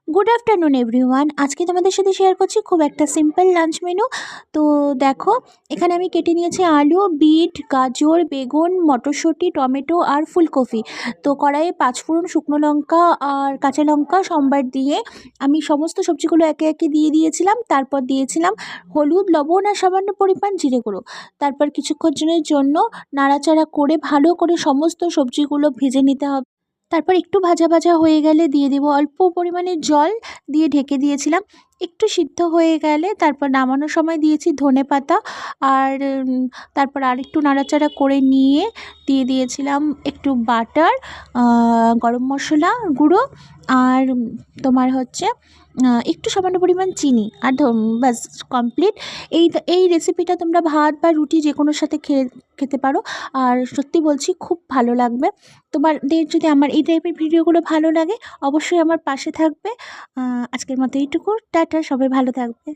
Good afternoon everyone. আজকে তোমাদের সাথে শেয়ার করছি খুব একটা সিম্পল লাঞ্চ মেনু। তো দেখো, এখানে আমি কেটে নিয়েছি আলু, বিট, গাজর, বেগুন, মটরশুঁটি, টমেটো আর ফুলকপি। তো কড়াইয়ে পাঁচফোড়ন, শুকনো লঙ্কা আর কাঁচা লঙ্কা সম্বার দিয়ে আমি সমস্ত সবজিগুলো একে একে দিয়ে দিয়েছিলাম। তারপর দিয়েছিলাম হলুদ, লবণ আর সামান্য পরিমাণ জিরে গুঁড়ো। তারপর কিছুক্ষণের জন্য নাড়াচাড়া করে ভালো করে সমস্ত সবজিগুলো ভেজে নিতে হবে। তারপর একটু ভাজা ভাজা হয়ে গেলে দিয়ে দেবো অল্প পরিমাণে জল, দিয়ে ঢেকে দিয়েছিলাম। একটু সিদ্ধ হয়ে গেলে তারপর নামানোর সময় দিয়েছি ধনেপাতা আর তারপর আরেকটু নাড়াচাড়া করে নিয়ে দিয়ে দিয়েছিলাম একটু বাটার, গরম মশলা গুঁড়ো আর তোমার হচ্ছে একটু সামান্য পরিমাণ চিনি আর ব্যাস কমপ্লিট। এই রেসিপিটা তোমরা ভাত বা রুটি যে কোনোর সাথে খেতে পারো। আর সত্যি বলছি, খুব ভালো লাগবে। তোমাদের যদি আমার এই টাইপের ভিডিওগুলো ভালো লাগে, অবশ্যই আমার পাশে থাকবে। আজকের মতো এইটুকু। টাটা, সবাই ভালো থাকবে।